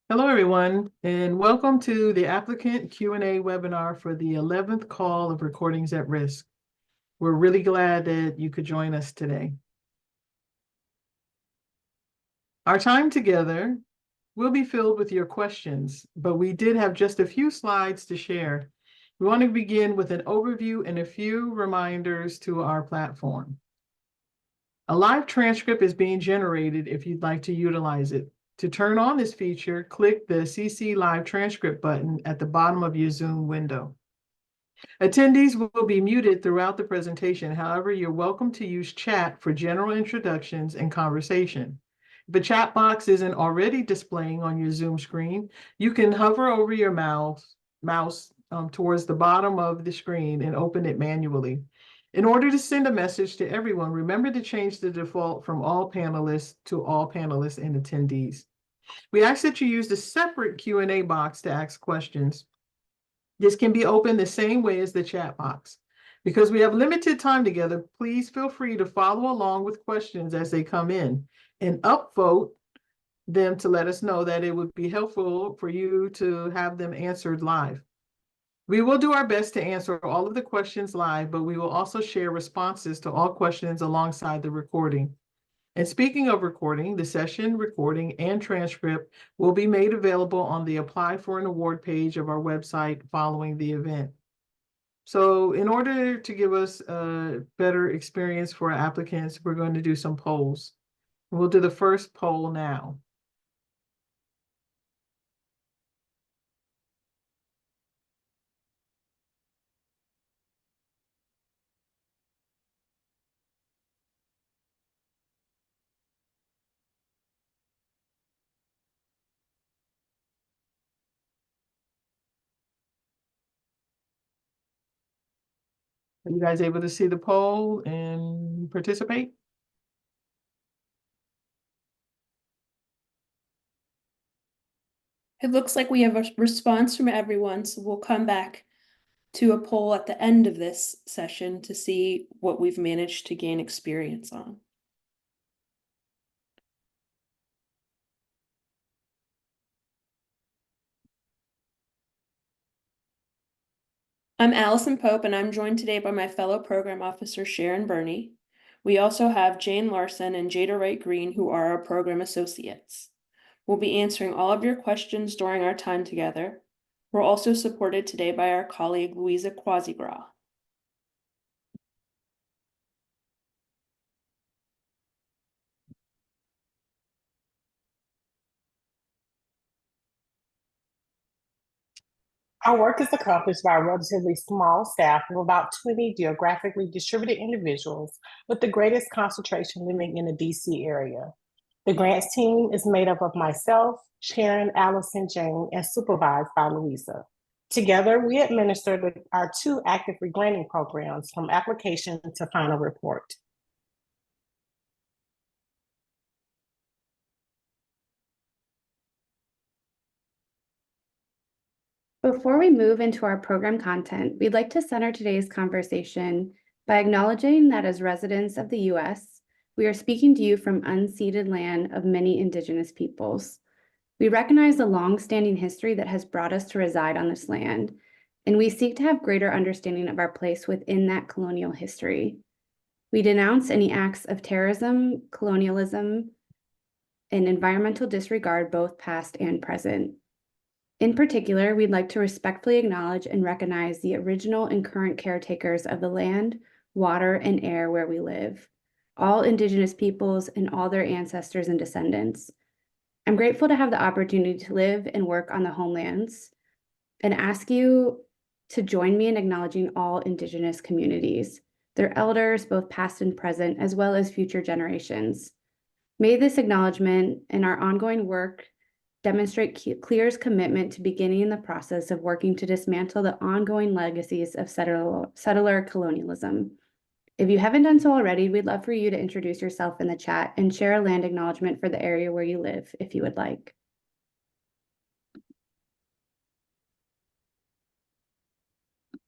Hello, everyone, and welcome to the Applicant Q&A webinar for the 11th call of Recordings at Risk. We're really glad that you could join us today. Our time together will be filled with your questions, but we did have just a few slides to share. We want to begin with an overview and a few reminders to our platform. A live transcript is being generated if you'd like to utilize it. To turn on this feature, click the CC Live Transcript button at the bottom of your Zoom window. Attendees will be muted throughout the presentation. However, you're welcome to use chat for general introductions and conversation. If a chat box isn't already displaying on your Zoom screen, you can hover over your mouse towards the bottom of the screen and open it manually. In order to send a message to everyone, remember to change the default from all panelists to all panelists and attendees. We ask that you use the separate Q&A box to ask questions. This can be opened the same way as the chat box. Because we have limited time together, please feel free to follow along with questions as they come in and upvote them to let us know that it would be helpful for you to have them answered live. We will do our best to answer all of the questions live, but we will also share responses to all questions alongside the recording. And speaking of recording, the session recording and transcript will be made available on the Apply for an Award page of our website following the event. So in order to give us a better experience for our applicants, we're going to do some polls. We'll do the first poll now. Are you guys able to see the poll and participate? It looks like we have a response from everyone, so we'll come back to a poll at the end of this session to see what we've managed to gain experience on. I'm Allison Pope, and I'm joined today by my fellow program officer, Sharon Burney. We also have Jane Larson and Jada Wright Green, who are our program associates. We'll be answering all of your questions during our time together. We're also supported today by our colleague, Louisa Quasigra. Our work is accomplished by a relatively small staff of about 20 geographically distributed individuals, with the greatest concentration living in the DC area. The grants team is made up of myself, Sharon, Allison, Jane, and supervised by Louisa. Together, we administer our two active regranting programs from application to final report. Before we move into our program content, we'd like to center today's conversation by acknowledging that as residents of the U.S., we are speaking to you from unceded land of many Indigenous peoples. We recognize the long-standing history that has brought us to reside on this land, and we seek to have greater understanding of our place within that colonial history. We denounce any acts of terrorism, colonialism, and environmental disregard, both past and present. In particular, we'd like to respectfully acknowledge and recognize the original and current caretakers of the land, water, and air where we live, all Indigenous peoples and all their ancestors and descendants. I'm grateful to have the opportunity to live and work on the homelands and ask you to join me in acknowledging all Indigenous communities, their elders, both past and present, as well as future generations. May this acknowledgement and our ongoing work demonstrate CLEAR's commitment to beginning the process of working to dismantle the ongoing legacies of settler colonialism. If you haven't done so already, we'd love for you to introduce yourself in the chat and share a land acknowledgement for the area where you live, if you would like.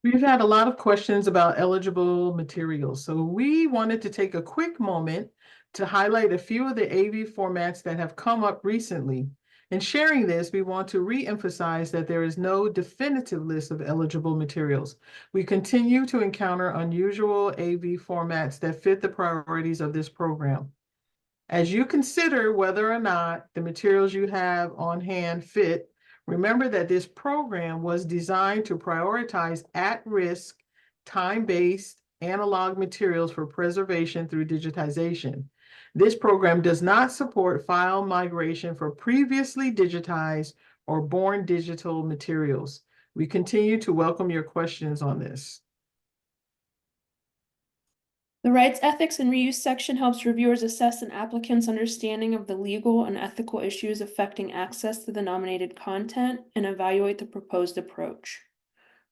We've had a lot of questions about eligible materials, so we wanted to take a quick moment to highlight a few of the AV formats that have come up recently. In sharing this, we want to re-emphasize that there is no definitive list of eligible materials. We continue to encounter unusual AV formats that fit the priorities of this program. As you consider whether or not the materials you have on hand fit, remember that this program was designed to prioritize at-risk, time-based analog materials for preservation through digitization. This program does not support file migration for previously digitized or born digital materials. We continue to welcome your questions on this. The Rights, Ethics, and Reuse section helps reviewers assess an applicant's understanding of the legal and ethical issues affecting access to the nominated content and evaluate the proposed approach.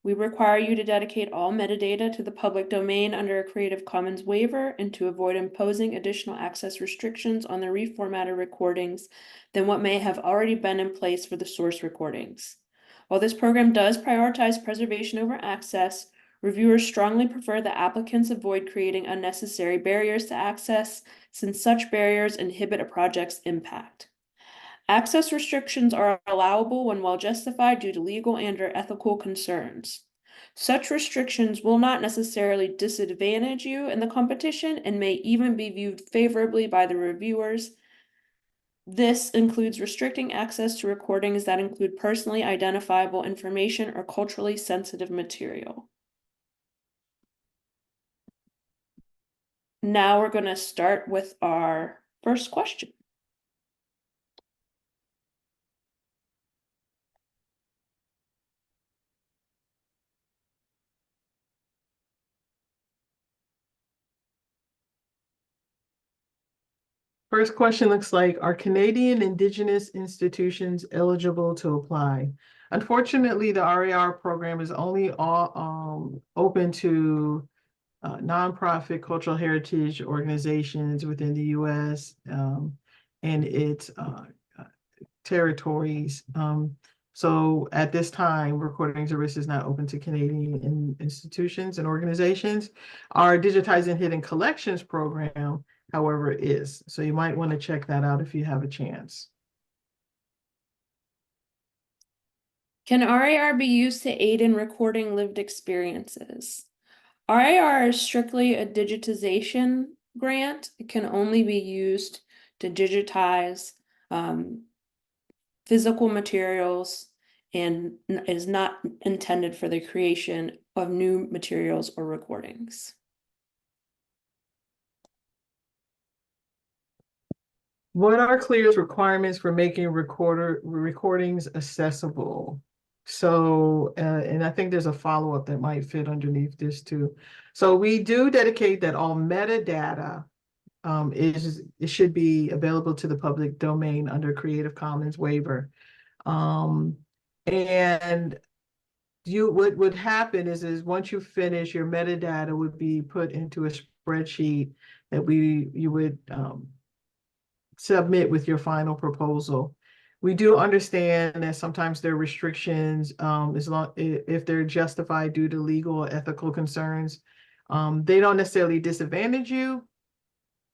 We require you to dedicate all metadata to the public domain under a Creative Commons waiver and to avoid imposing additional access restrictions on the reformatted recordings than what may have already been in place for the source recordings. While this program does prioritize preservation over access, reviewers strongly prefer that applicants avoid creating unnecessary barriers to access, since such barriers inhibit a project's impact. Access restrictions are allowable when well justified due to legal and/or ethical concerns. Such restrictions will not necessarily disadvantage you in the competition and may even be viewed favorably by the reviewers. This includes restricting access to recordings that include personally identifiable information or culturally sensitive material. Now we're going to start with our first question. First question looks like, are Canadian Indigenous institutions eligible to apply? Unfortunately, the RAR program is only open to nonprofit cultural heritage organizations within the U.S. And its territories. So at this time, Recordings at Risk is not open to Canadian institutions and organizations. Our Digitizing Hidden Collections program, however, is. So you might want to check that out if you have a chance. Can RAR be used to aid in recording lived experiences? RAR is strictly a digitization grant. It can only be used to digitize physical materials and is not intended for the creation of new materials or recordings. What are CLEAR's requirements for making recordings accessible? So, and I think there's a follow-up that might fit underneath this too. So we do dedicate that all metadata it should be available to the public domain under Creative Commons waiver. And what would happen is once you finish, your metadata would be put into a spreadsheet that you would submit with your final proposal. We do understand that sometimes there are restrictions if they're justified due to legal or ethical concerns. They don't necessarily disadvantage you,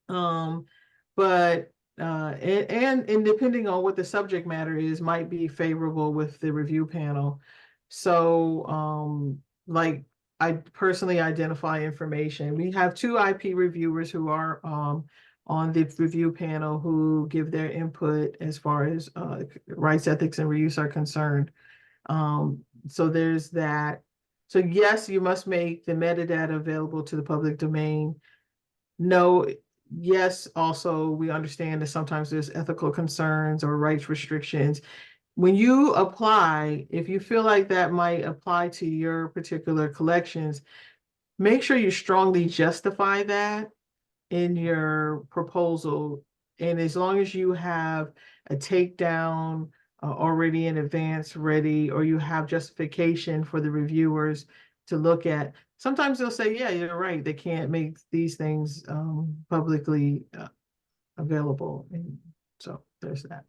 but and depending on what the subject matter is, might be favorable with the review panel. So like I personally identify information. We have 2 IP reviewers who are on the review panel who give their input as far as rights, ethics, and reuse are concerned. So there's that. So yes, you must make the metadata available to the public domain. No, yes, also we understand that sometimes there's ethical concerns or rights restrictions. When you apply, if you feel like that might apply to your particular collections, make sure you strongly justify that in your proposal. And as long as you have a takedown already in advance ready, or you have justification for the reviewers to look at, sometimes they'll say, yeah, you're right, they can't make these things publicly available. And so there's that.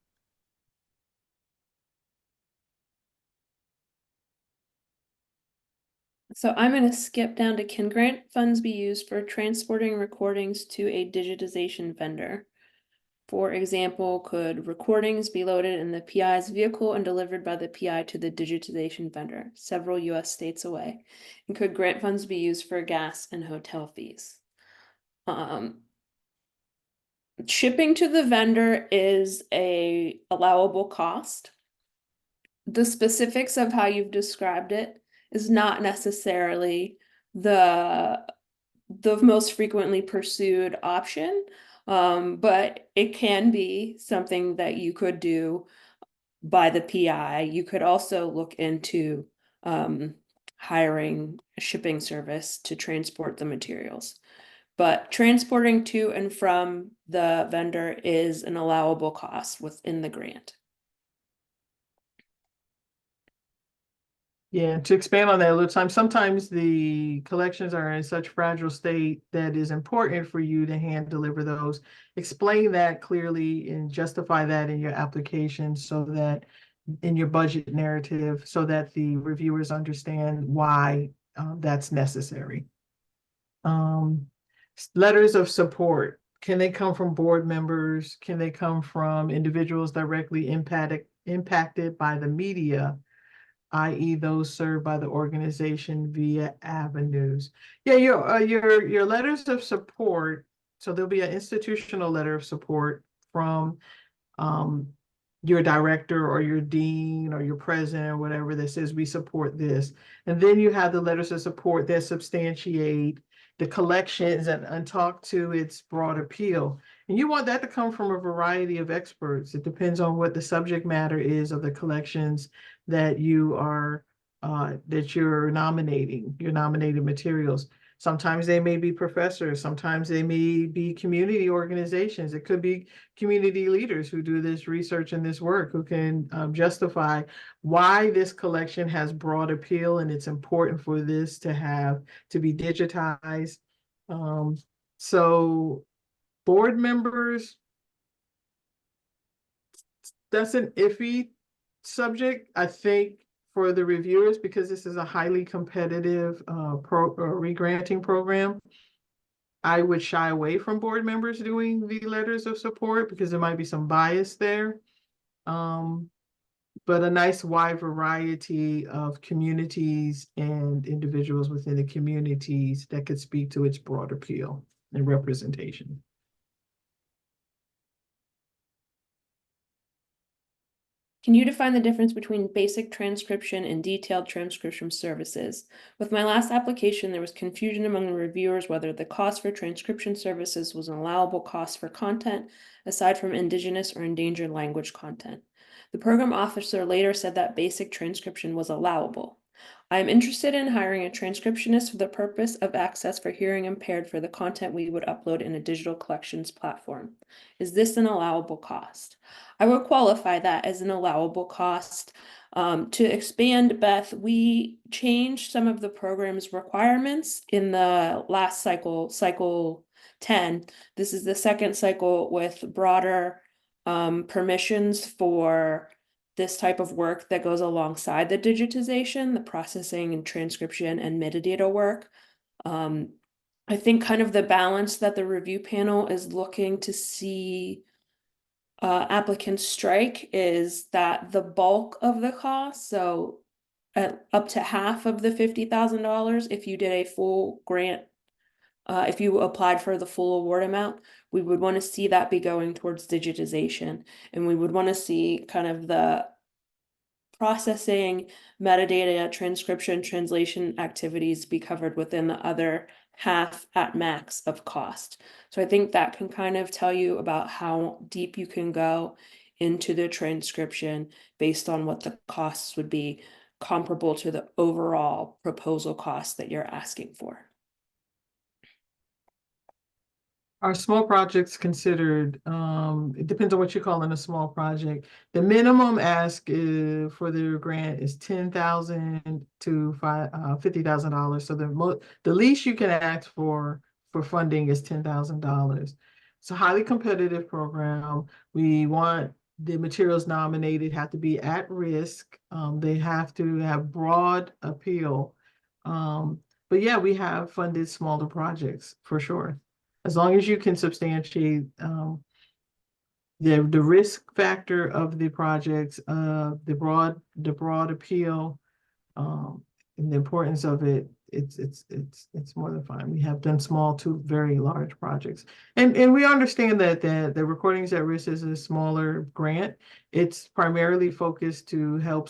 So I'm going to skip down to, can grant funds be used for transporting recordings to a digitization vendor? For example, could recordings be loaded in the PI's vehicle and delivered by the PI to the digitization vendor, several US states away? And could grant funds be used for gas and hotel fees? Shipping to the vendor is a allowable cost. The specifics of how you've described it is not necessarily the most frequently pursued option, but it can be something that you could do by the PI. You could also look into hiring a shipping service to transport the materials. But transporting to and from the vendor is an allowable cost within the grant. Yeah, to expand on that a little time, sometimes the collections are in such fragile state that is important for you to hand deliver those. Explain that clearly and justify that in your application so that in your budget narrative, so that the reviewers understand why that's necessary. Letters of support, can they come from board members? Can they come from individuals directly impacted by the media, i.e. those served by the organization via avenues? Yeah, your letters of support, so there'll be an institutional letter of support from your director or your dean or your president or whatever that says we support this. And then you have the letters of support that substantiate the collections and talk to its broad appeal. And you want that to come from a variety of experts. It depends on what the subject matter is of the collections that you are that you're nominating, your nominated materials. Sometimes they may be professors, sometimes they may be community organizations. It could be community leaders who do this research and this work, who can justify why this collection has broad appeal and it's important for this to be digitized. So board members, that's an iffy subject, I think, for the reviewers, because this is a highly competitive re-granting program. I would shy away from board members doing the letters of support because there might be some bias there. But a nice wide variety of communities and individuals within the communities that could speak to its broad appeal and representation. Can you define the difference between basic transcription and detailed transcription services? With my last application, there was confusion among the reviewers whether the cost for transcription services was an allowable cost for content, aside from Indigenous or endangered language content. The program officer later said that basic transcription was allowable. I am interested in hiring a transcriptionist for the purpose of access for hearing impaired for the content we would upload in a digital collections platform. Is this an allowable cost? I would qualify that as an allowable cost. To expand, Beth, we changed some of the program's requirements in the last cycle 10. This is the second cycle with broader permissions for this type of work that goes alongside the digitization, the processing and transcription and metadata work. I think kind of the balance that the review panel is looking to see applicants strike is that the bulk of the cost, so up to half of the $50,000, if you did a full grant, if you applied for the full award amount, we would want to see that be going towards digitization, and we would want to see kind of the processing, metadata, transcription, translation activities be covered within the other half at max of cost. So I think that can kind of tell you about how deep you can go into the transcription based on what the costs would be comparable to the overall proposal cost that you're asking for. Are small projects considered, it depends on what you call in a small project. The minimum ask for the grant is $10,000 to $50,000. So the least you can ask for funding is $10,000. It's a highly competitive program. We want the materials nominated have to be at risk. They have to have broad appeal. But yeah, we have funded smaller projects for sure. As long as you can substantiate the risk factor of the projects, the broad appeal, and the importance of it, it's more than fine. We have done small to very large projects. And we understand that the Recordings at Risk is a smaller grant. It's primarily focused to help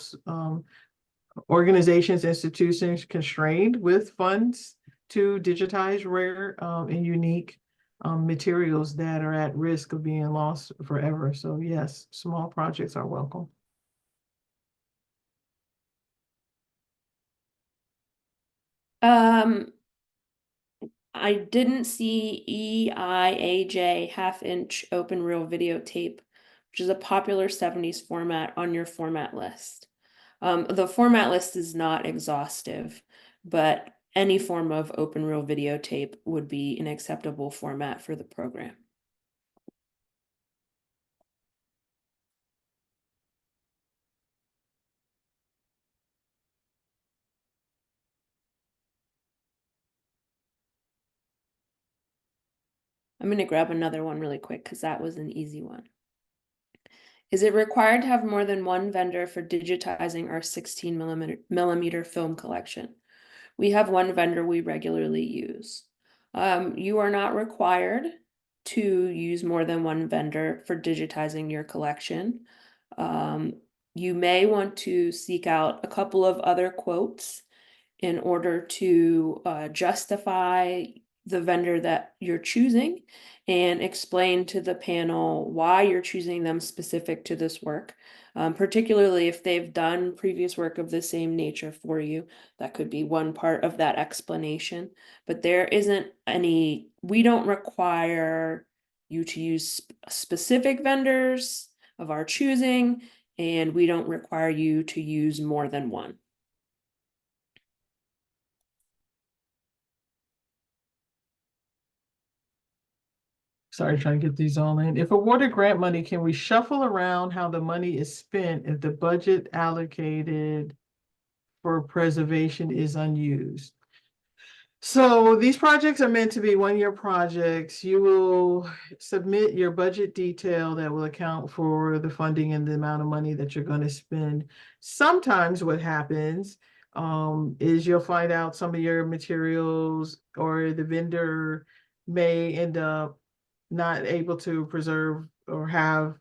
organizations, institutions constrained with funds to digitize rare and unique materials that are at risk of being lost forever. So yes, small projects are welcome. I didn't see EIAJ half-inch open reel videotape, which is a popular 70s format on your format list. The format list is not exhaustive, but any form of open reel videotape would be an acceptable format for the program. I'm going to grab another one really quick because that was an easy one. Is it required to have more than one vendor for digitizing our 16 millimeter film collection? We have one vendor we regularly use. You are not required to use more than one vendor for digitizing your collection. You may want to seek out a couple of other quotes in order to justify the vendor that you're choosing and explain to the panel why you're choosing them specific to this work. Particularly if they've done previous work of the same nature for you, that could be one part of that explanation. But there isn't any, we don't require you to use specific vendors of our choosing, and we don't require you to use more than one. Sorry, trying to get these all in. If awarded grant money, can we shuffle around how the money is spent if the budget allocated for preservation is unused? So these projects are meant to be one-year projects. You will submit your budget detail that will account for the funding and the amount of money that you're going to spend. Sometimes what happens is you'll find out some of your materials or the vendor may end up not able to preserve or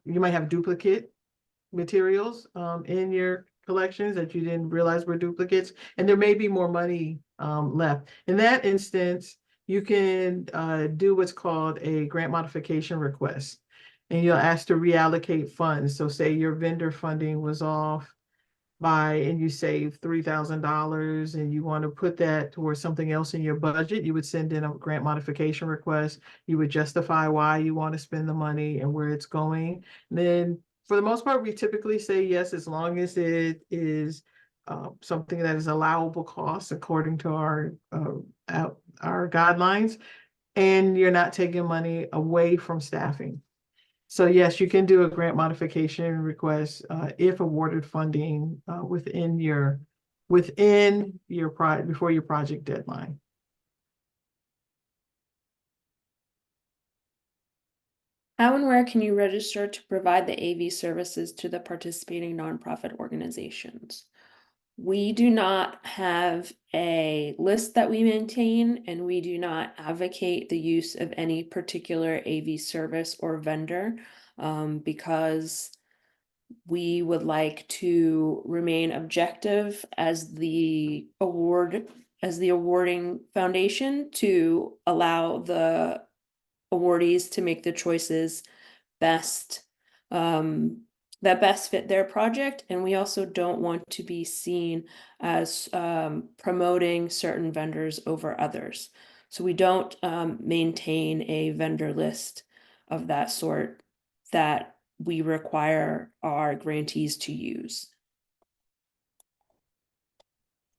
you might have duplicate materials in your collections that you didn't realize were duplicates, and there may be more money left. In that instance, you can do what's called a grant modification request, and you'll ask to reallocate funds. So say your vendor funding was off and you save $3,000 and you want to put that towards something else in your budget, you would send in a grant modification request. You would justify why you want to spend the money and where it's going. And then for the most part, we typically say yes, as long as it is something that is allowable cost according to our guidelines, and you're not taking money away from staffing. So yes, you can do a grant modification request if awarded funding within your before your project deadline. How and where can you register to provide the AV services to the participating nonprofit organizations? We do not have a list that we maintain, and we do not advocate the use of any particular AV service or vendor because we would like to remain objective as the awarding foundation to allow the awardees to make the choices that best fit their project. And we also don't want to be seen as promoting certain vendors over others. So we don't maintain a vendor list of that sort that we require our grantees to use.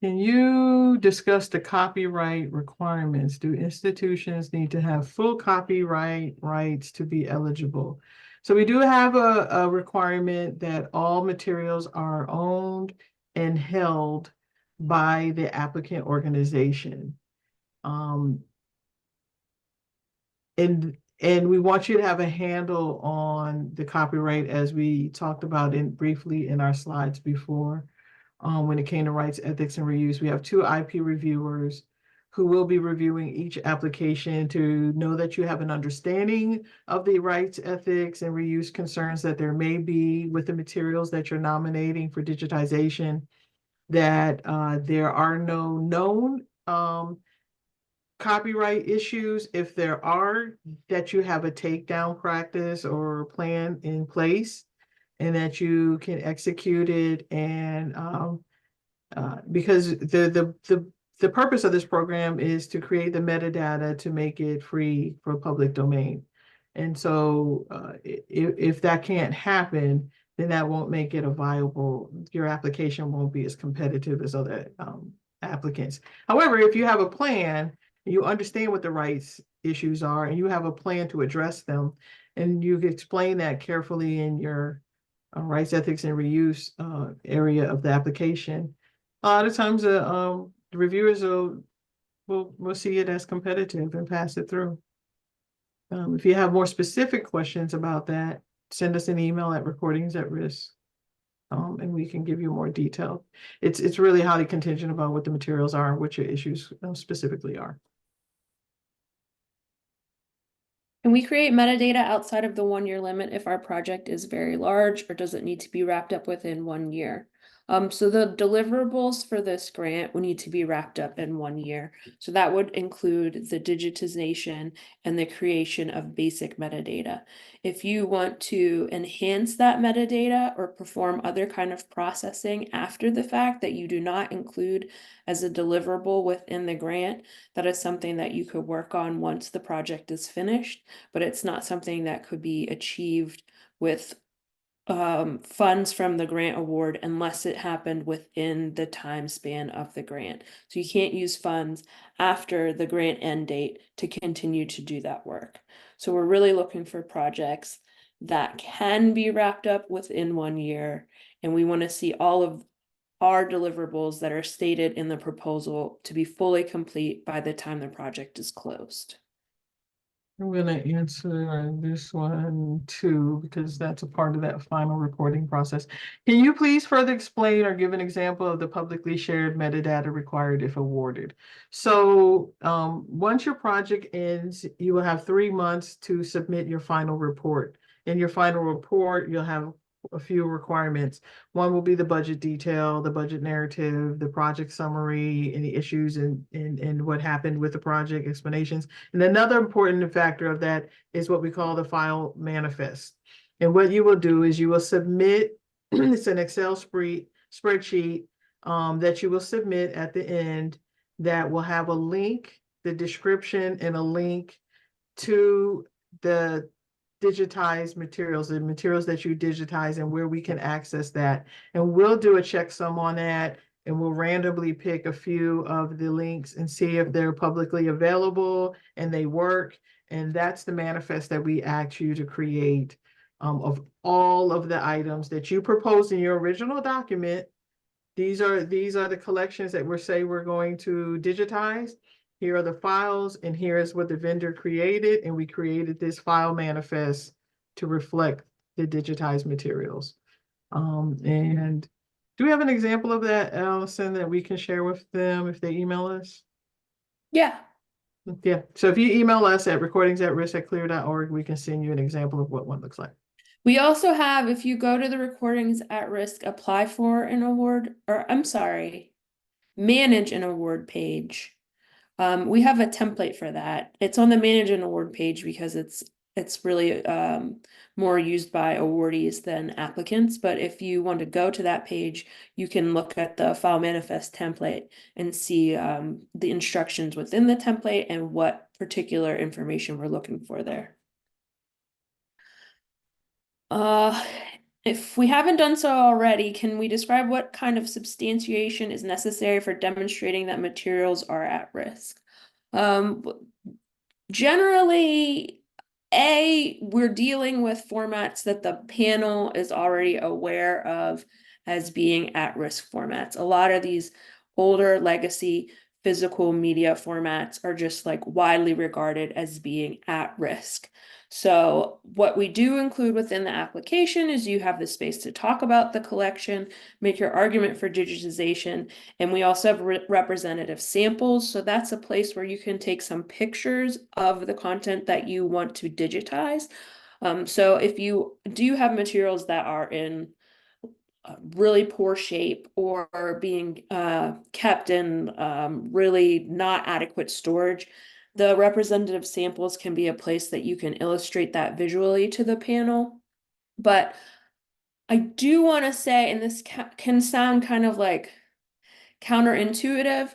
Can you discuss the copyright requirements? Do institutions need to have full copyright rights to be eligible? So we do have a requirement that all materials are owned and held by the applicant organization. And And we want you to have a handle on the copyright as we talked about briefly in our slides before. When it came to rights, ethics, and reuse, we have 2 IP reviewers who will be reviewing each application to know that you have an understanding of the rights, ethics, and reuse concerns that there may be with the materials that you're nominating for digitization, that there are no known copyright issues. If there are, that you have a takedown practice or plan in place and that you can execute it. And because the purpose of this program is to create the metadata to make it free for public domain. And so if that can't happen, then that won't make it a viable, your application won't be as competitive as other applicants. However, if you have a plan, you understand what the rights issues are, and you have a plan to address them, and you explain that carefully in your rights, ethics, and reuse area of the application, a lot of times the reviewers will see it as competitive and pass it through. If you have more specific questions about that, send us an email at Recordings at Risk, and we can give you more detail. It's really highly contingent about what the materials are and what your issues specifically are. Can we create metadata outside of the 1-year limit if our project is very large, or does it need to be wrapped up within 1 year? So the deliverables for this grant will need to be wrapped up in 1 year. So that would include the digitization and the creation of basic metadata. If you want to enhance that metadata or perform other kind of processing after the fact that you do not include as a deliverable within the grant, that is something that you could work on once the project is finished, but it's not something that could be achieved with funds from the grant award unless it happened within the time span of the grant. So you can't use funds after the grant end date to continue to do that work. So we're really looking for projects that can be wrapped up within 1 year, and we want to see all of our deliverables that are stated in the proposal to be fully complete by the time the project is closed. I'm gonna answer this one too, because that's a part of that final reporting process. Can you please further explain or give an example of the publicly shared metadata required if awarded? So once your project ends, you will have 3 months to submit your final report. In your final report, you'll have a few requirements. One will be the budget detail, the budget narrative, the project summary, any issues and what happened with the project, explanations. And another important factor of that is what we call the file manifest. And what you will do is you will submit, it's an Excel spreadsheet that you will submit at the end that will have a link, the description, and a link to the digitized materials, the materials that you digitize and where we can access that. And we'll do a checksum on that, and we'll randomly pick a few of the links and see if they're publicly available and they work. And that's the manifest that we ask you to create of all of the items that you proposed in your original document. These are the collections that we're going to digitize. Here are the files, and here is what the vendor created, and we created this file manifest to reflect the digitized materials. And do we have an example of that, Allison, that we can share with them if they email us? Yeah. Yeah, so if you email us at recordingsatrisk@clear.org, we can send you an example of what one looks like. We also have, if you go to the Recordings at Risk apply for an award, or I'm sorry, manage an award page. We have a template for that. It's on the manage an award page because it's really more used by awardees than applicants. But if you want to go to that page, you can look at the file manifest template and see the instructions within the template and what particular information we're looking for there. If we haven't done so already, can we describe what kind of substantiation is necessary for demonstrating that materials are at risk? Generally, we're dealing with formats that the panel is already aware of as being at-risk formats. A lot of these older legacy physical media formats are just like widely regarded as being at risk. So what we do include within the application is you have the space to talk about the collection, make your argument for digitization, and we also have representative samples. So that's a place where you can take some pictures of the content that you want to digitize. So if you do have materials that are in really poor shape or being kept in really not adequate storage, the representative samples can be a place that you can illustrate that visually to the panel. But I do want to say, and this can sound kind of like counterintuitive,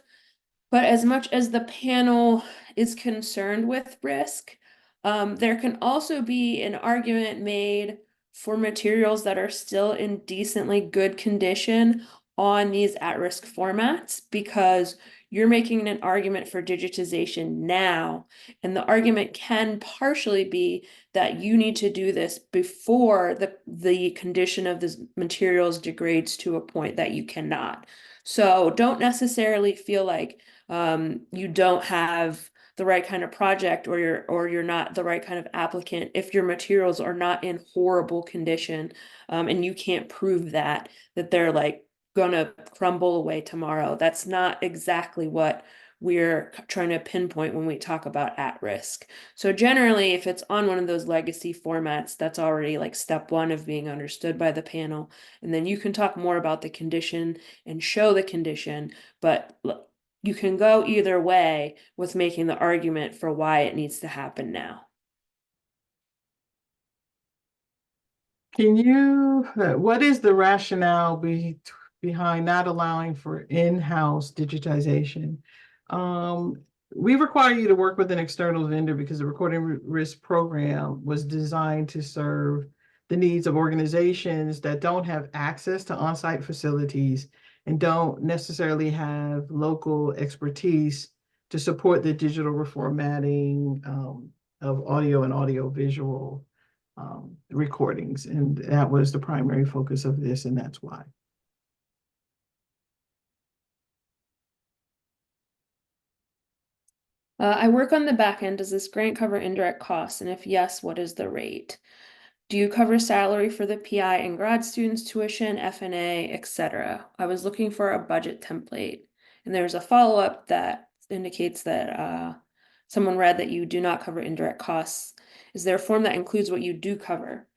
but as much as the panel is concerned with risk, there can also be an argument made for materials that are still in decently good condition on these at-risk formats, because you're making an argument for digitization now, and the argument can partially be that you need to do this before the condition of the materials degrades to a point that you cannot. So don't necessarily feel like you don't have the right kind of project, or you're not the right kind of applicant if your materials are not in horrible condition, and you can't prove that they're like gonna crumble away tomorrow. That's not exactly what we're trying to pinpoint when we talk about at risk. So generally, if it's on one of those legacy formats, that's already like step one of being understood by the panel. And then you can talk more about the condition and show the condition, but you can go either way with making the argument for why it needs to happen now. What is the rationale behind not allowing for in-house digitization? We require you to work with an external vendor because the recording risk program was designed to serve the needs of organizations that don't have access to on-site facilities and don't necessarily have local expertise to support the digital reformatting of audio and audio-visual recordings. And that was the primary focus of this, and that's why. I work on the back end. Does this grant cover indirect costs? And if yes, what is the rate? Do you cover salary for the PI and grad students, tuition, FNA, etc.? I was looking for a budget template. And there's a follow-up that indicates that someone read that you do not cover indirect costs. Is there a form that includes what you do cover?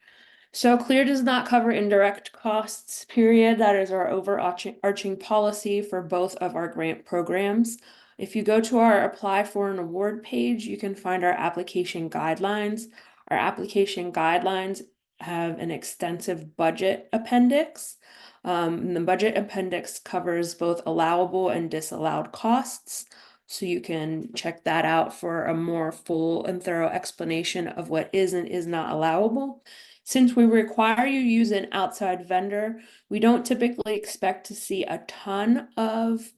So CLEAR does not cover indirect costs, period. That is our overarching policy for both of our grant programs. If you go to our apply for an award page, you can find our application guidelines. Our application guidelines have an extensive budget appendix. And the budget appendix covers both allowable and disallowed costs. So you can check that out for a more full and thorough explanation of what is and is not allowable. Since we require you use an outside vendor, we don't typically expect to see a ton of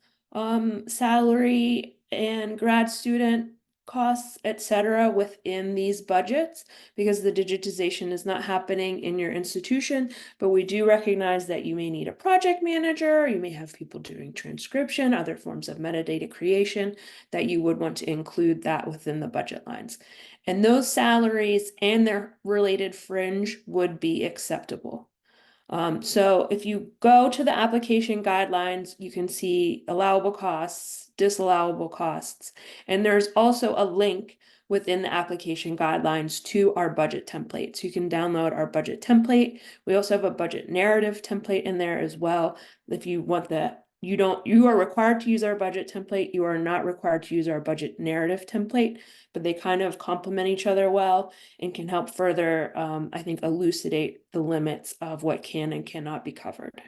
salary and grad student costs, etc., within these budgets, because the digitization is not happening in your institution. But we do recognize that you may need a project manager, you may have people doing transcription, other forms of metadata creation, that you would want to include that within the budget lines. And those salaries and their related fringe would be acceptable. So if you go to the application guidelines, you can see allowable costs, disallowable costs, and there's also a link within the application guidelines to our budget template. So you can download our budget template. We also have a budget narrative template in there as well. If you want that, you are required to use our budget template. You are not required to use our budget narrative template, but they kind of complement each other well and can help further, I think, elucidate the limits of what can and cannot be covered.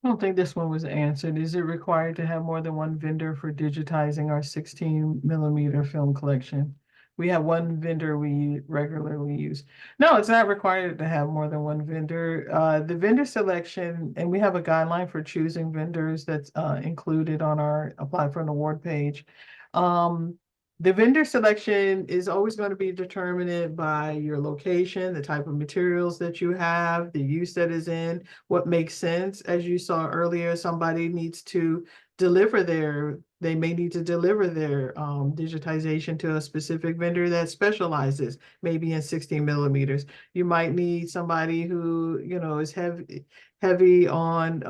I don't think this one was answered. Is it required to have more than one vendor for digitizing our 16mm film collection? We have one vendor we regularly use. No, it's not required to have more than one vendor. The vendor selection, and we have a guideline for choosing vendors that's included on our apply for an award page. The vendor selection is always going to be determined by your location, the type of materials that you have, the use that is in, what makes sense. As you saw earlier, somebody needs to they may need to deliver their digitization to a specific vendor that specializes maybe in 16 millimeters. You might need somebody who, is heavy on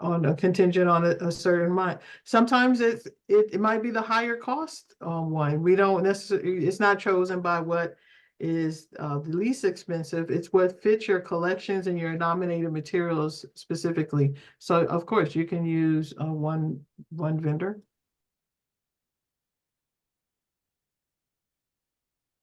a contingent on a certain month. Sometimes it might be the higher cost one. We don't necessarily, it's not chosen by what is the least expensive. It's what fits your collections and your nominated materials specifically. So of course you can use one vendor.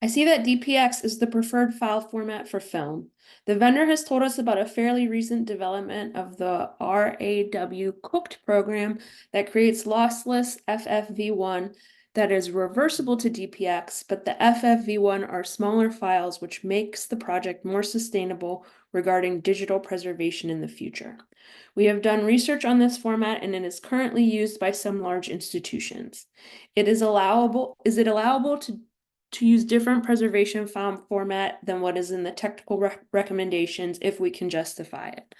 I see that DPX is the preferred file format for film. The vendor has told us about a fairly recent development of the RAW Cooked program that creates lossless FFV1 that is reversible to DPX, but the FFV1 are smaller files, which makes the project more sustainable regarding digital preservation in the future. We have done research on this format and it is currently used by some large institutions. Is it allowable to use different preservation file format than what is in the technical recommendations if we can justify it?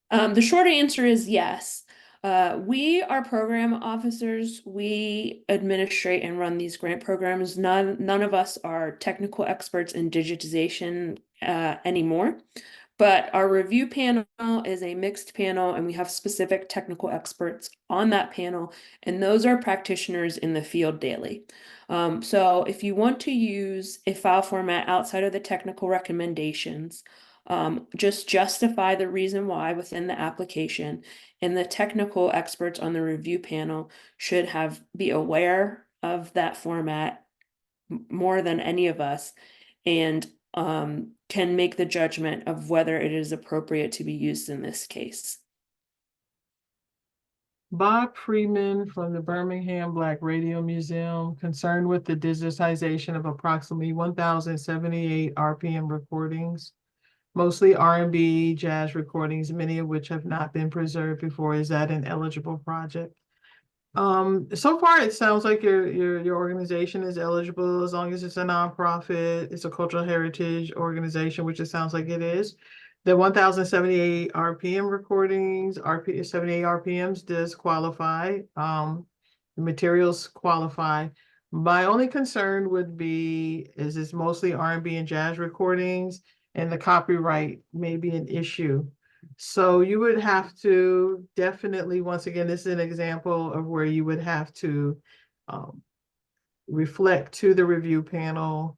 The short answer is yes. We are program officers. We administrate and run these grant programs. None of us are technical experts in digitization anymore. But our review panel is a mixed panel, and we have specific technical experts on that panel, and those are practitioners in the field daily. So if you want to use a file format outside of the technical recommendations, just justify the reason why within the application, and the technical experts on the review panel should be aware of that format more than any of us, and can make the judgment of whether it is appropriate to be used in this case. Bob Freeman from the Birmingham Black Radio Museum, concerned with the digitization of approximately 1,078 RPM recordings, mostly R&B, jazz recordings, many of which have not been preserved before. Is that an eligible project? So far, it sounds like your organization is eligible as long as it's a nonprofit, it's a cultural heritage organization, which it sounds like it is. The 1,078 RPM recordings, 78 RPMs does qualify. The materials qualify. My only concern would be is it's mostly R&B and jazz recordings, and the copyright may be an issue. So you would have to definitely, once again, this is an example of where you would have to reflect to the review panel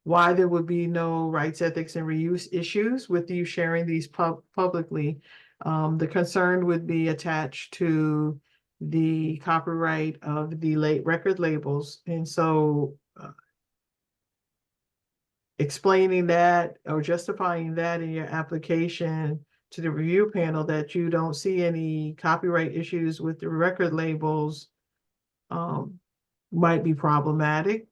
why there would be no rights, ethics, and reuse issues with you sharing these publicly. The concern would be attached to the copyright of the record labels. And so explaining that or justifying that in your application to the review panel that you don't see any copyright issues with the record labels might be problematic,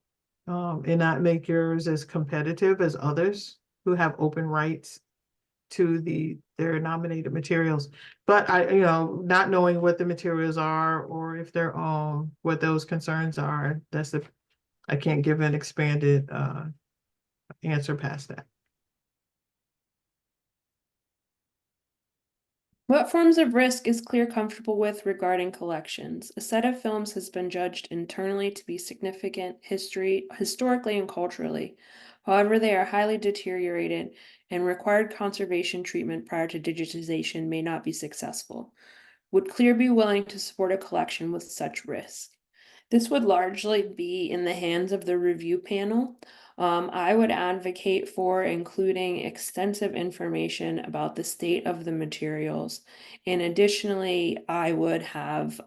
and not make yours as competitive as others who have open rights to their nominated materials. But not knowing what the materials are or if they're what those concerns are, I can't give an expanded answer past that. What forms of risk is CLEAR comfortable with regarding collections? A set of films has been judged internally to be significant historically and culturally. However, they are highly deteriorated and required conservation treatment prior to digitization may not be successful. Would CLEAR be willing to support a collection with such risk? This would largely be in the hands of the review panel. I would advocate for including extensive information about the state of the materials. And additionally, I would have,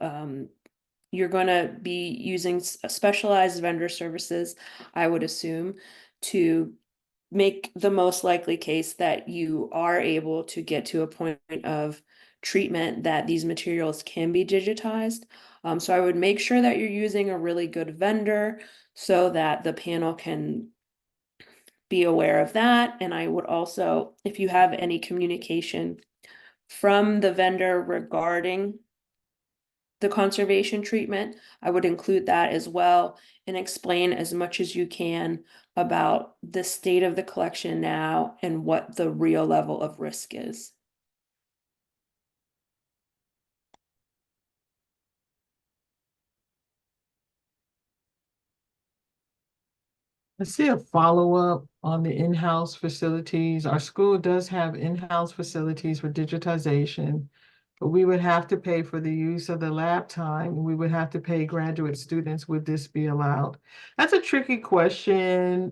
you're going to be using specialized vendor services, I would assume, to make the most likely case that you are able to get to a point of treatment that these materials can be digitized. So I would make sure that you're using a really good vendor so that the panel can be aware of that. And I would also, if you have any communication from the vendor regarding the conservation treatment, I would include that as well and explain as much as you can about the state of the collection now and what the real level of risk is. I see a follow-up on the in-house facilities. Our school does have in-house facilities for digitization, but we would have to pay for the use of the lab time. We would have to pay graduate students. Would this be allowed? That's a tricky question.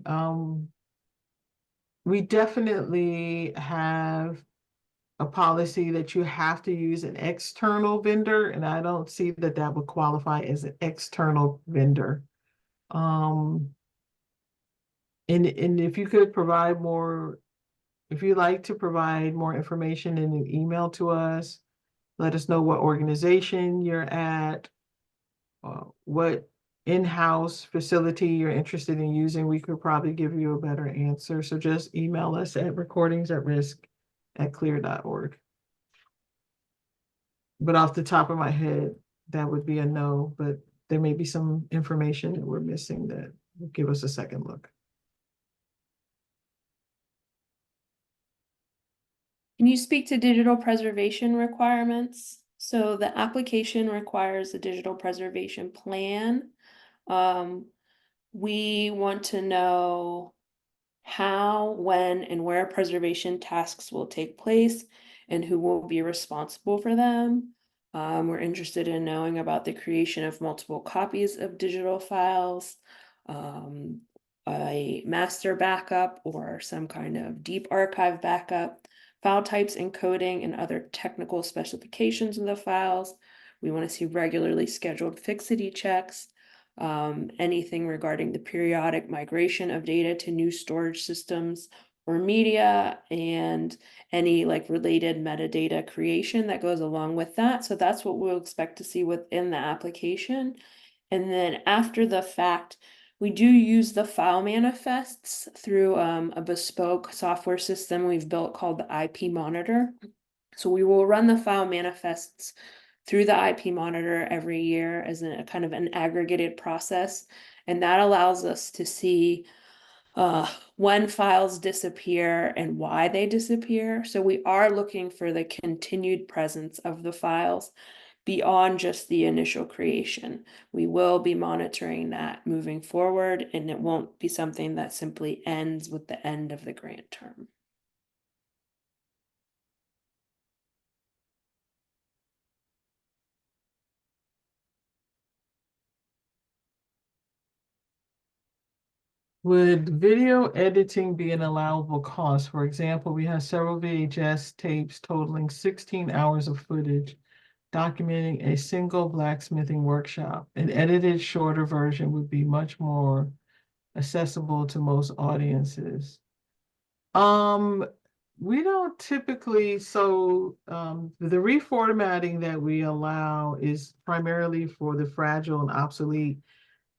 We definitely have a policy that you have to use an external vendor, and I don't see that that would qualify as an external vendor. And if you could provide more, if you'd like to provide more information in an email to us, let us know what organization you're at, what in-house facility you're interested in using. We could probably give you a better answer. So just email us at recordingsatrisk@clear.org. But off the top of my head, that would be a no, but there may be some information that we're missing that will give us a second look. Can you speak to digital preservation requirements? So the application requires a digital preservation plan. We want to know how, when, and where preservation tasks will take place and who will be responsible for them. We're interested in knowing about the creation of multiple copies of digital files, a master backup or some kind of deep archive backup, file types, encoding, and other technical specifications of the files. We want to see regularly scheduled fixity checks, anything regarding the periodic migration of data to new storage systems or media, and any like related metadata creation that goes along with that. So that's what we'll expect to see within the application. And then after the fact, we do use the file manifests through a bespoke software system we've built called the IP Monitor. So we will run the file manifests through the IP Monitor every year as a kind of an aggregated process. And that allows us to see when files disappear and why they disappear. So we are looking for the continued presence of the files beyond just the initial creation. We will be monitoring that moving forward, and it won't be something that simply ends with the end of the grant term. Would video editing be an allowable cost? For example, we have several VHS tapes totaling 16 hours of footage documenting a single blacksmithing workshop. An edited shorter version would be much more accessible to most audiences. We don't typically, the reformatting that we allow is primarily for the fragile and obsolete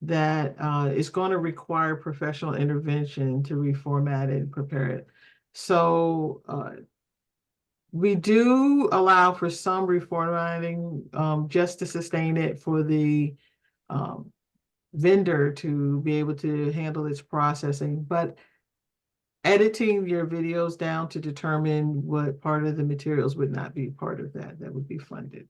that is going to require professional intervention to reformat it and prepare it. So we do allow for some reformatting just to sustain it for the vendor to be able to handle its processing, but editing your videos down to determine what part of the materials would not be part of that would be funded.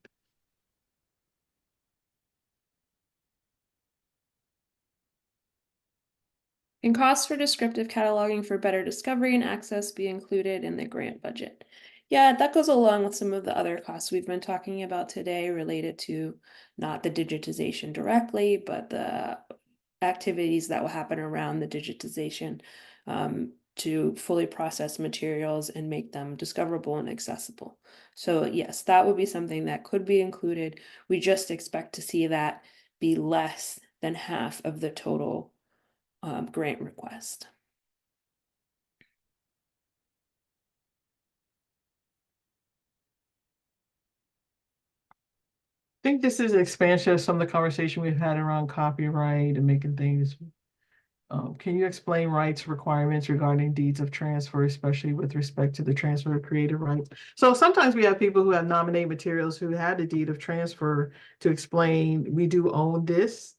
Can costs for descriptive cataloging for better discovery and access be included in the grant budget? Yeah, that goes along with some of the other costs we've been talking about today related to not the digitization directly, but the activities that will happen around the digitization to fully process materials and make them discoverable and accessible. So yes, that would be something that could be included. We just expect to see that be less than half of the total grant request. I think this is an expansion of some of the conversation we've had around copyright and making things. Can you explain rights requirements regarding deeds of transfer, especially with respect to the transfer of creative rights? So sometimes we have people who have nominated materials who had a deed of transfer to explain, we do own this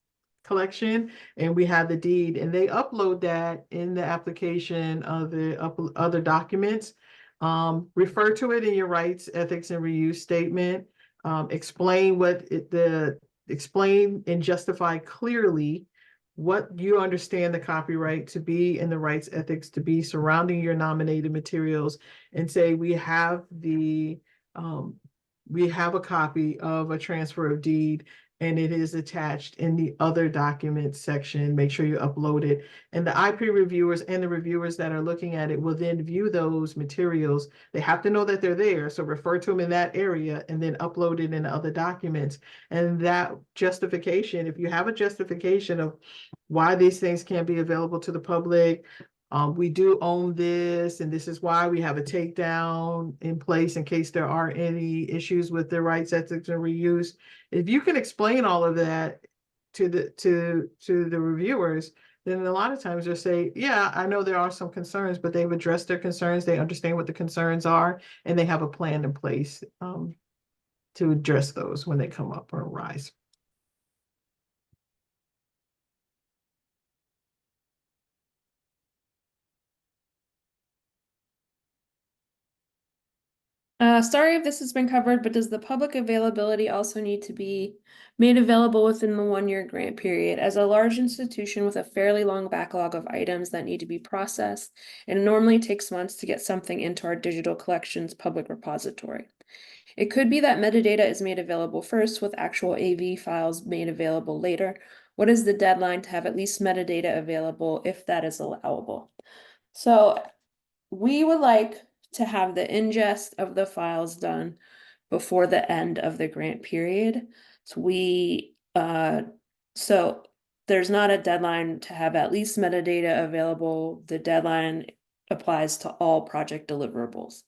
collection and we have the deed, and they upload that in the application of the other documents. Refer to it in your rights, ethics, and reuse statement. Explain and justify clearly what you understand the copyright to be and the rights ethics to be surrounding your nominated materials, and say we have a copy of a transfer of deed and it is attached in the other documents section. Make sure you upload it. And the IP reviewers and the reviewers that are looking at it will then view those materials. They have to know that they're there. So refer to them in that area and then upload it in other documents. And that justification, if you have a justification of why these things can't be available to the public, we do own this, and this is why we have a takedown in place in case there are any issues with the rights, ethics, and reuse. If you can explain all of that to the reviewers, then a lot of times they'll say, yeah, I know there are some concerns, but they've addressed their concerns, they understand what the concerns are, and they have a plan in place to address those when they come up or arise. Sorry if this has been covered, but does the public availability also need to be made available within the 1-year grant period? As a large institution with a fairly long backlog of items that need to be processed, it normally takes months to get something into our digital collections public repository. It could be that metadata is made available first with actual AV files made available later. What is the deadline to have at least metadata available if that is allowable? So we would like to have the ingest of the files done before the end of the grant period. So there's not a deadline to have at least metadata available. The deadline applies to all project deliverables.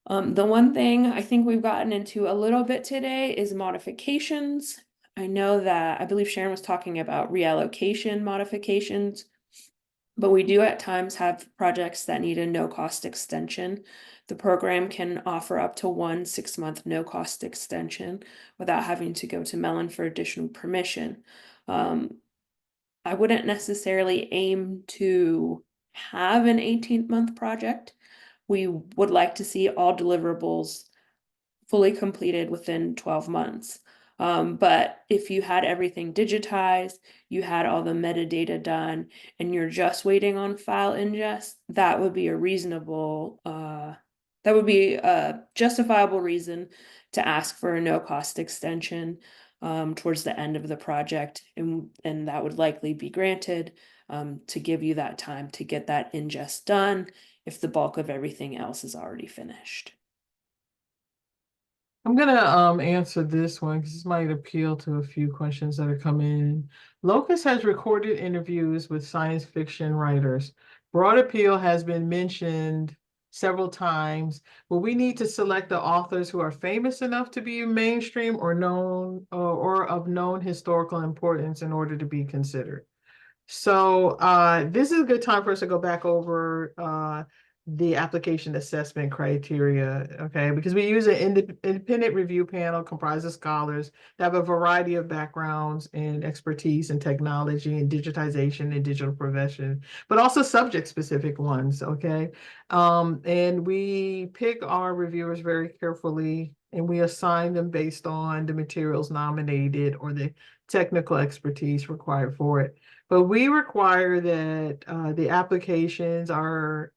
The one thing I think we've gotten into a little bit today is modifications. I know that I believe Sharon was talking about reallocation modifications, but we do at times have projects that need a no-cost extension. The program can offer up to 1 6-month no-cost extension without having to go to Mellon for additional permission. I wouldn't necessarily aim to have an 18-month project. We would like to see all deliverables fully completed within 12 months. But if you had everything digitized, you had all the metadata done, and you're just waiting on file ingest, that would be a justifiable reason to ask for a no-cost extension towards the end of the project, and that would likely be granted to give you that time to get that ingest done if the bulk of everything else is already finished. I'm gonna answer this one because this might appeal to a few questions that are coming in. Locus has recorded interviews with science fiction writers. Broad appeal has been mentioned several times. Will we need to select the authors who are famous enough to be mainstream or known or of known historical importance in order to be considered? So this is a good time for us to go back over the application assessment criteria, okay? Because we use an independent review panel comprised of scholars that have a variety of backgrounds and expertise in technology and digitization and digital profession, but also subject-specific ones, okay? And we pick our reviewers very carefully, and we assign them based on the materials nominated or the technical expertise required for it. But we require that the applications are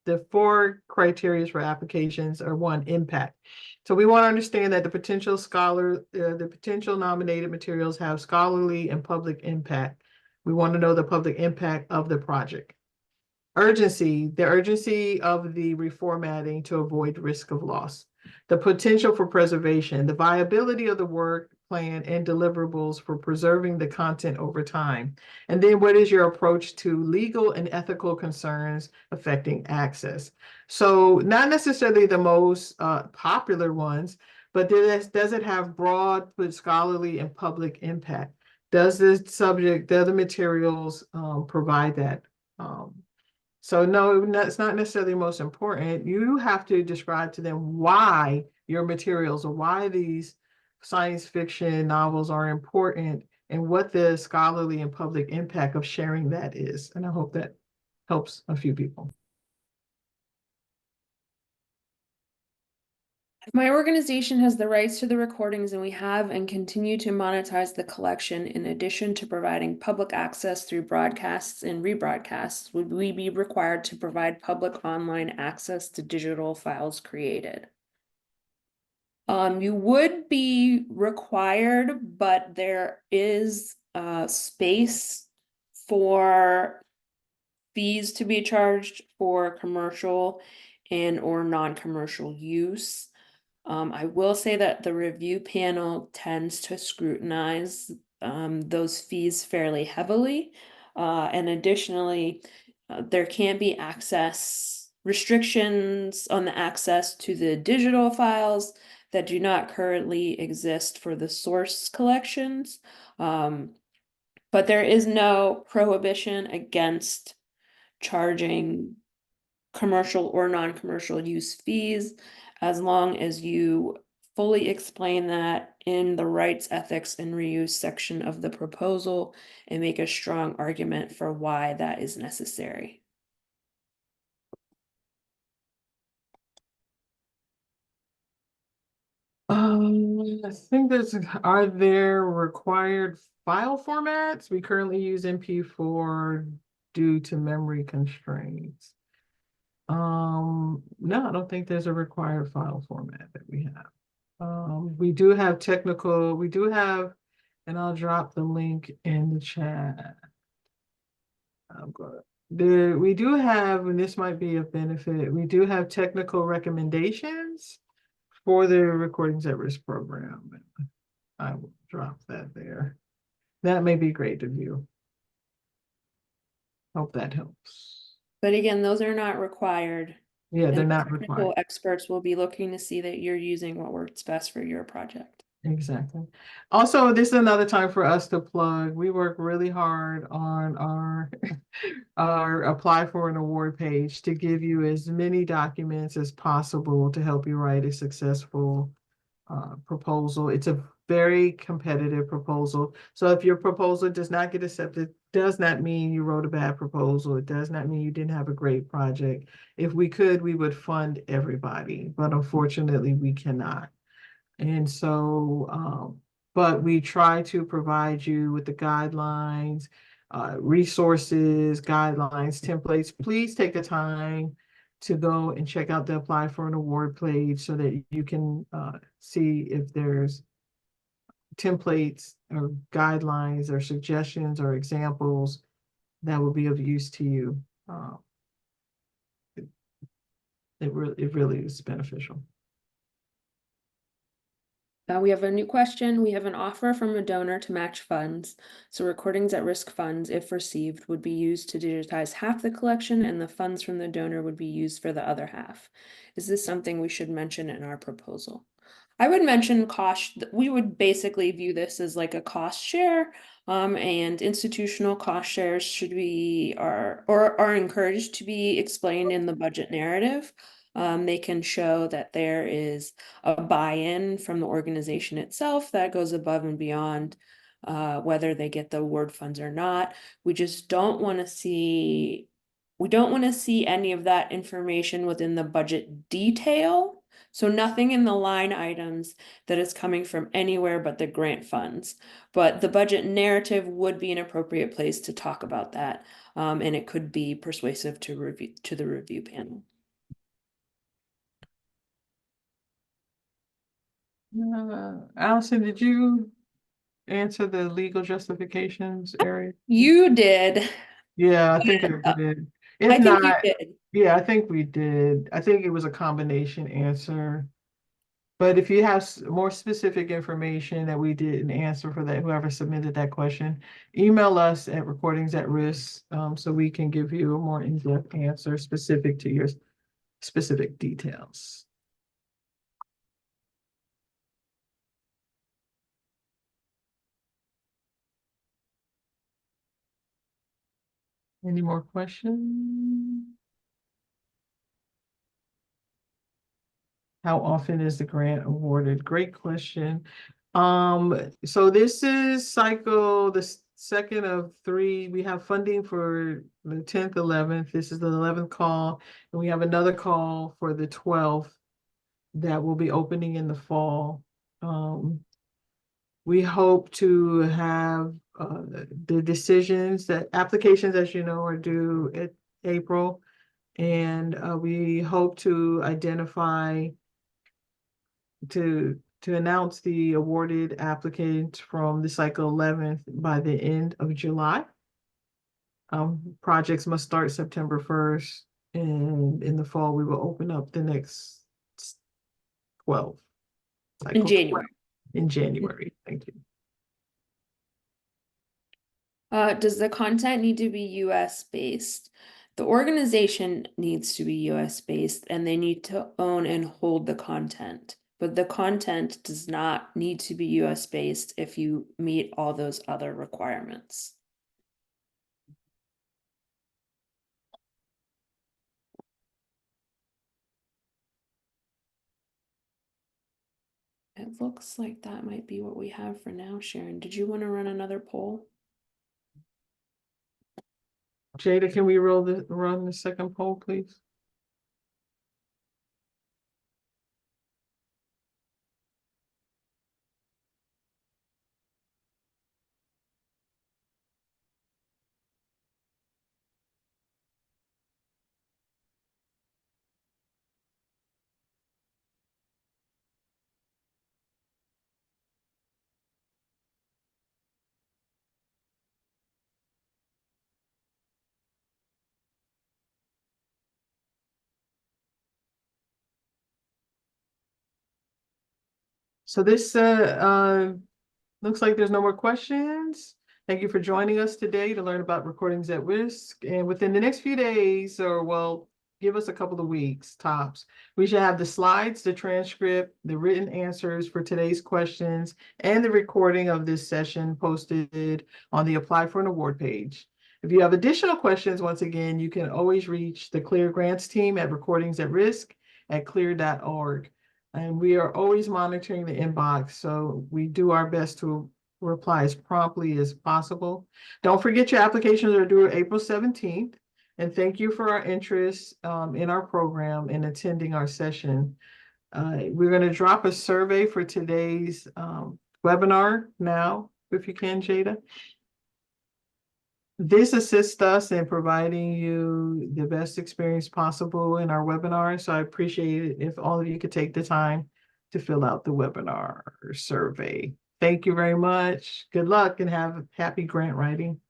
the 4 criteria for applications are: 1, impact. So we want to understand that the potential nominated materials have scholarly and public impact. We want to know the public impact of the project. Urgency, the urgency of the reformatting to avoid risk of loss. The potential for preservation, the viability of the work plan and deliverables for preserving the content over time. And then what is your approach to legal and ethical concerns affecting access? So not necessarily the most popular ones, but does it have broad but scholarly and public impact? Does the other materials provide that? So no, it's not necessarily the most important. You have to describe to them why your materials or why these science fiction novels are important and what the scholarly and public impact of sharing that is. And I hope that helps a few people. My organization has the rights to the recordings, and we have and continue to monetize the collection. In addition to providing public access through broadcasts and rebroadcasts, would we be required to provide public online access to digital files created? You would be required, but there is space for fees to be charged for commercial and or non-commercial use. I will say that the review panel tends to scrutinize those fees fairly heavily. And additionally, there can be access restrictions on the access to the digital files that do not currently exist for the source collections. But there is no prohibition against charging commercial or non-commercial use fees, as long as you fully explain that in the rights, ethics, and reuse section of the proposal and make a strong argument for why that is necessary. I think are there required file formats? We currently use MP4 due to memory constraints. No, I don't think there's a required file format that we have. We do have and I'll drop the link in the chat. We do have, and this might be of benefit, we do have technical recommendations for the Recordings at Risk program. I will drop that there. That may be great to view. Hope that helps. But again, those are not required. Yeah, they're And not technical required. experts will be looking to see that you're using what works best for your project. Exactly. Also, this is another time for us to plug. We work really hard on our apply for an award page to give you as many documents as possible to help you write a successful proposal. It's a very competitive proposal. So if your proposal does not get accepted, does not mean you wrote a bad proposal. It does not mean you didn't have a great project. If we could, we would fund everybody, but unfortunately we cannot. And so, but we try to provide you with the guidelines, resources, guidelines, templates. Please take the time to go and check out the apply for an award page so that you can see if there's templates or guidelines or suggestions or examples that will be of use to you. It really is beneficial. We have a new question. We have an offer from a donor to match funds. So Recordings at Risk funds, if received, would be used to digitize half the collection, and the funds from the donor would be used for the other half. Is this something we should mention in our proposal? I would mention cost. We would basically view this as like a cost share, and institutional cost shares should be are encouraged to be explained in the budget narrative. They can show that there is a buy-in from the organization itself that goes above and beyond whether they get the award funds or not. We just don't want to see any of that information within the budget detail. So nothing in the line items that is coming from anywhere but the grant funds. But the budget narrative would be an appropriate place to talk about that. And it could be persuasive to the review panel. Allison, did you answer the legal justifications area? You did. Yeah, I think I did. If I think you not, did. yeah, I think we did. I think it was a combination answer. But if you have more specific information that we didn't answer for that, whoever submitted that question, email us at Recordings at Risk so we can give you a more in-depth answer specific to your specific details. Any more questions? How often is the grant awarded? Great question. So this is the second of 3. We have funding for the 10th, 11th. This is the 11th call, and we have another call for the 12th. that will be opening in the fall. We hope to have the decisions that applications, as you know, are due at April. And we hope to identify to announce the awarded applicant from the cycle 11th by the end of July. Projects must start September 1st, and in the fall, we will open up the next 12. In cycle January. 12 in January, thank you. Does the content need to be US based? The organization needs to be US based and they need to own and hold the content. But the content does not need to be US based if you meet all those other requirements. It looks like that might be what we have for now, Sharon. Did you want to run another poll? Jada, can we run the second poll, please? So this looks like there's no more questions. Thank you for joining us today to learn about recordings at risk. And within the next few days, or well, give us a couple of weeks tops, we should have the slides, the transcript, the written answers for today's questions, and the recording of this session posted on the Apply for an Award page. If you have additional questions, once again, you can always reach the CLEAR Grants team at recordingsatrisk@clear.org. And we are always monitoring the inbox, so we do our best to reply as promptly as possible. Don't forget your applications are due April 17th. And thank you for our interest in our program and attending our session. We're going to drop a survey for today's webinar now, if you can, Jada. This assists us in providing you the best experience possible in our webinar. So I appreciate it if all of you could take the time to fill out the webinar survey. Thank you very much. Good luck and have happy grant writing.